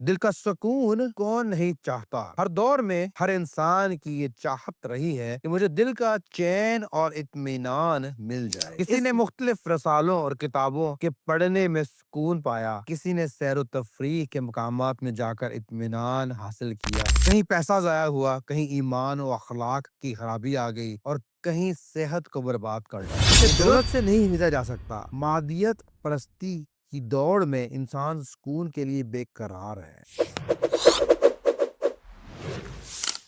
دل کا سکون کون نہیں چاہتا؟ ہر دور میں ہر انسان کی یہ چاہت رہی ہے کہ مجھے دل کا چین اور اطمینان مل جائے۔ کسی نے مختلف رسالوں اور کتابوں کے پڑھنے میں سکون پایا، کسی نے سیر و تفریح کے مقامات میں جا کر اطمینان حاصل کیا۔ کہیں پیسہ ضائع ہوا، کہیں ایمان و اخلاق کی خرابی آ گئی اور کہیں صحت کو برباد کر ڈالا۔ اسے دولت سے نہیں خریدا جا سکتا۔ مادیت پرستی کی دوڑ میں انسان سکون کے لیے بے قرار ہے۔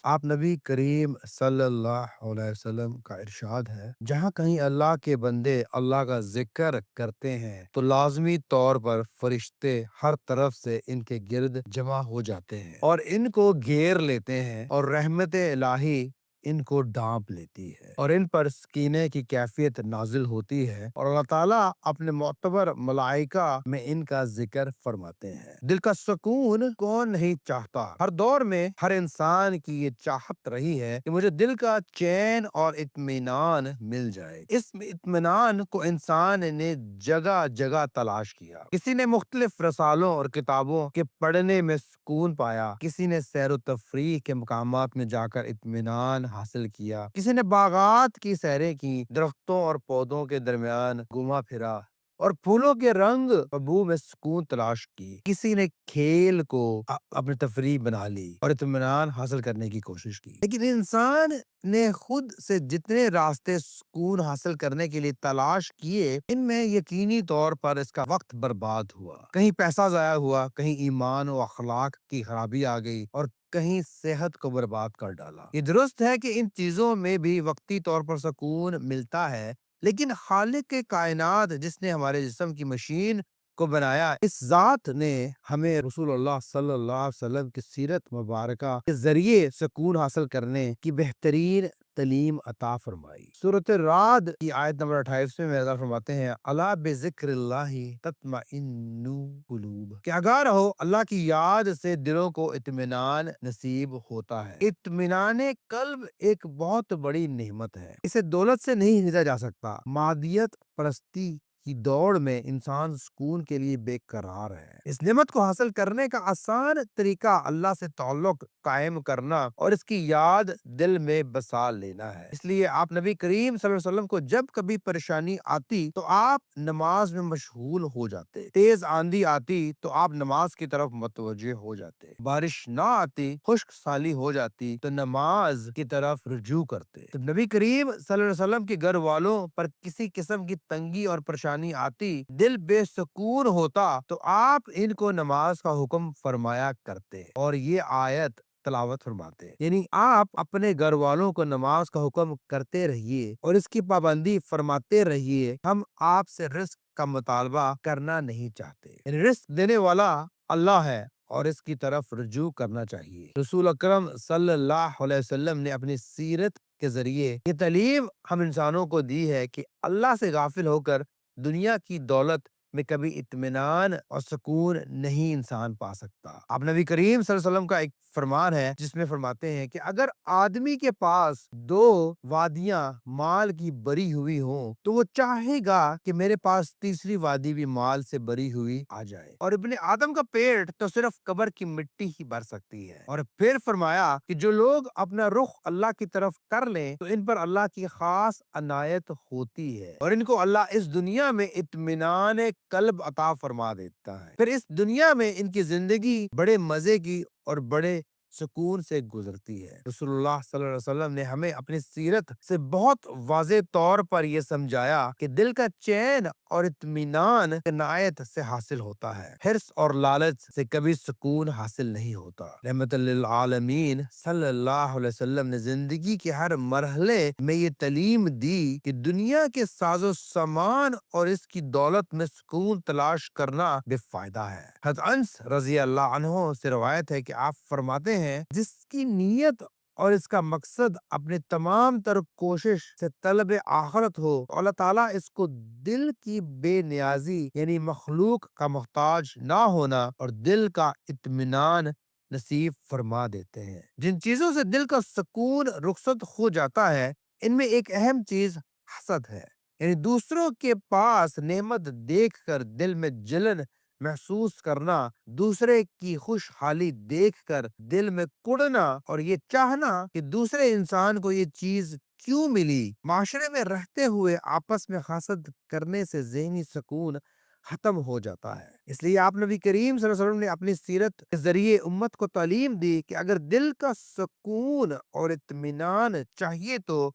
آپ نبی کریم صلی اللہ علیہ وسلم کا ارشاد ہے، جہاں کہیں اللہ کے بندے اللہ کا ذکر کرتے ہیں تو لازمی طور پر فرشتے ہر طرف سے ان کے گرد جمع ہو جاتے ہیں اور ان کو گھیر لیتے ہیں، اور رحمت الہی ان کو ڈانپ لیتی ہے اور ان پر سکینے کی کیفیت نازل ہوتی ہے، اور اللہ تعالیٰ اپنے معتبر ملائکہ میں ان کا ذکر فرماتے ہیں۔ دل کا سکون کون نہیں چاہتا؟ ہر دور میں ہر انسان کی یہ چاہت رہی ہے کہ مجھے دل کا چین اور اطمینان مل جائے۔ اس اطمینان کو انسان نے جگہ جگہ تلاش کیا۔ کسی نے مختلف رسالوں اور کتابوں کے پڑھنے میں سکون پایا، کسی نے سیر و تفریح کے مقامات میں جا کر اطمینان حاصل کیا، کسی نے باغات کی سیریں کی، درختوں اور پودوں کے درمیان گھوما پھرا اور پھولوں کے رنگ بو میں سکون تلاش کی، کسی نے کھیل کو اپنی تفریح بنا لی اور اطمینان حاصل کرنے کی کوشش کی۔ لیکن انسان نے خود سے جتنے راستے سکون حاصل کرنے کے لیے تلاش کیے، ان میں یقینی طور پر اس کا وقت برباد ہوا۔ کہیں پیسہ ضائع ہوا، کہیں ایمان و اخلاق کی خرابی آ گئی اور کہیں صحت کو برباد کر ڈالا۔ یہ درست ہے کہ ان چیزوں میں بھی وقتی طور پر سکون ملتا ہے، لیکن خالق کے کائنات جس نے ہمارے جسم کی مشین کو بنایا، اس ذات نے ہمیں رسول اللہ صلی اللہ علیہ وسلم کی سیرت مبارکہ کے ذریعے سکون حاصل کرنے کی بہترین تعلیم عطا فرمائی۔ سورۃ الرعد کی آیت نمبر 28 میں اللہ فرماتے ہیں، الا بذکر اللہ تطمئن قلوب، کہ آگاہ رہو، اللہ کی یاد سے دلوں کو اطمینان نصیب ہوتا ہے۔ اطمینان قلب ایک بہت بڑی نعمت ہے، اسے دولت سے نہیں خریدا جا سکتا۔ مادیت پرستی کی دوڑ میں انسان سکون کے لیے بے قرار ہے۔ اس نعمت کو حاصل کرنے کا آسان طریقہ اللہ سے تعلق قائم کرنا اور اس کی یاد دل میں بسا لینا ہے۔ اس لیے آپ نبی کریم صلی اللہ علیہ وسلم کو جب کبھی پریشانی آتی تو آپ نماز میں مشغول ہو جاتے، تیز آندھی آتی تو آپ نماز کی طرف متوجہ ہو جاتے، بارش نہ آتی، خشک سالی ہو جاتی تو نماز کی طرف رجوع کرتے۔ تو نبی کریم صلی اللہ علیہ وسلم کے گھر والوں پر کسی قسم کی تنگی اور پریشانی آتی، دل بے سکون ہوتا تو آپ ان کو نماز کا حکم فرمایا کرتے اور یہ آیت تلاوت فرماتے، یعنی آپ اپنے گھر والوں کو نماز کا حکم کرتے رہیے اور اس کی پابندی فرماتے رہیے۔ ہم آپ سے رزق کا مطالبہ کرنا نہیں چاہتے، یعنی رزق دینے والا اللہ ہے اور اس کی طرف رجوع کرنا چاہیے۔ رسول اکرم صلی اللہ علیہ وسلم نے اپنی سیرت کے ذریعے یہ تعلیم ہم انسانوں کو دی ہے کہ اللہ سے غافل ہو کر دنیا کی دولت میں کبھی اطمینان اور سکون نہیں انسان پا سکتا۔ آپ نبی کریم صلی اللہ علیہ وسلم کا ایک فرمان ہے جس میں فرماتے ہیں کہ اگر آدمی کے پاس 2 وادیاں مال کی بری ہوئی ہوں تو وہ چاہے گا کہ میرے پاس تیسری وادی بھی مال سے بری ہوئی آ جائے، اور ابن آدم کا پیٹ تو صرف قبر کی مٹی ہی بھر سکتی ہے۔ اور پھر فرمایا کہ جو لوگ اپنا رخ اللہ کی طرف کر لیں تو ان پر اللہ کی خاص عنایت ہوتی ہے اور ان کو اللہ اس دنیا میں اطمینان قلب عطا فرما دیتا ہے، پھر اس دنیا میں ان کی زندگی بڑے مزے کی اور بڑے سکون سے گزرتی ہے۔ رسول اللہ صلی اللہ علیہ وسلم نے ہمیں اپنی سیرت سے بہت واضح طور پر یہ سمجھایا کہ دل کا چین اور اطمینان عنایت سے حاصل ہوتا ہے، حرص اور لالچ سے کبھی سکون حاصل نہیں ہوتا۔ رحمت للعالمین صلی اللہ علیہ وسلم نے زندگی کے ہر مرحلے میں یہ تعلیم دی کہ دنیا کے ساز و سامان اور اس کی دولت میں سکون تلاش کرنا بے فائدہ ہے۔ حضرت انس رضی اللہ عنہ سے روایت ہے کہ آپ فرماتے ہیں، جس کی نیت اور اس کا مقصد اپنے تمام تر کوشش سے طلب آخرت ہو، اللہ تعالیٰ اس کو دل کی بے نیازی یعنی مخلوق کا محتاج نہ ہونا اور دل کا اطمینان نصیب فرما دیتے ہیں۔ جن چیزوں سے دل کا سکون رخصت ہو جاتا ہے، ان میں ایک اہم چیز حسد ہے، یعنی دوسروں کے پاس نعمت دیکھ کر دل میں جلن محسوس کرنا، دوسرے کی خوشحالی دیکھ کر دل میں کڑنا اور یہ چاہنا کہ دوسرے انسان کو یہ چیز کیوں ملی۔ معاشرے میں رہتے ہوئے آپس میں حسد کرنے سے ذہنی سکون ختم ہو جاتا ہے۔ اس لیے آپ نبی کریم صلی اللہ علیہ وسلم نے اپنی سیرت کے ذریعے امت کو تعلیم دی کہ اگر دل کا سکون اور اطمینان چاہیے تو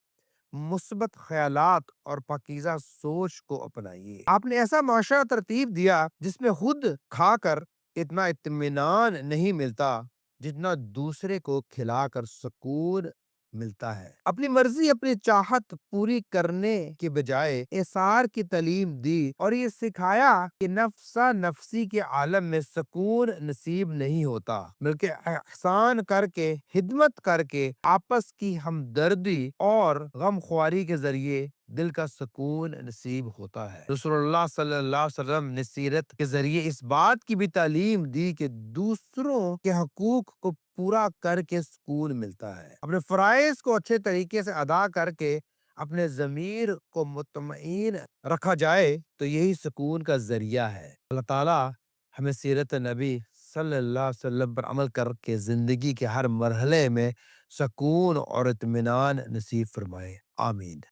مثبت خیالات اور پاکیزہ سوچ کو اپنائیے۔ آپ نے ایسا معاشرہ ترتیب دیا جس میں خود کھا کر اتنا اطمینان نہیں ملتا جتنا دوسرے کو کھلا کر سکون ملتا ہے۔ اپنی مرضی، اپنی چاہت پوری کرنے کے بجائے ایثار کی تعلیم دی اور یہ سکھایا کہ نفسا نفسی کے عالم میں سکون نصیب نہیں ہوتا، بلکہ احسان کر کے، خدمت کر کے، آپس کی ہمدردی اور غمخواری کے ذریعے دل کا سکون نصیب ہوتا ہے۔ رسول اللہ صلی اللہ علیہ وسلم نے سیرت کے ذریعے اس بات کی بھی تعلیم دی کہ دوسروں کے حقوق کو پورا کر کے سکون ملتا ہے۔ اپنے فرائض کو اچھے طریقے سے ادا کر کے اپنے ضمیر کو مطمئن رکھا جائے تو یہی سکون کا ذریعہ ہے۔ اللہ تعالیٰ ہمیں سیرت نبی صلی اللہ علیہ وسلم پر عمل کر کے زندگی کے ہر مرحلے میں سکون اور اطمینان نصیب فرمائے۔ آمین۔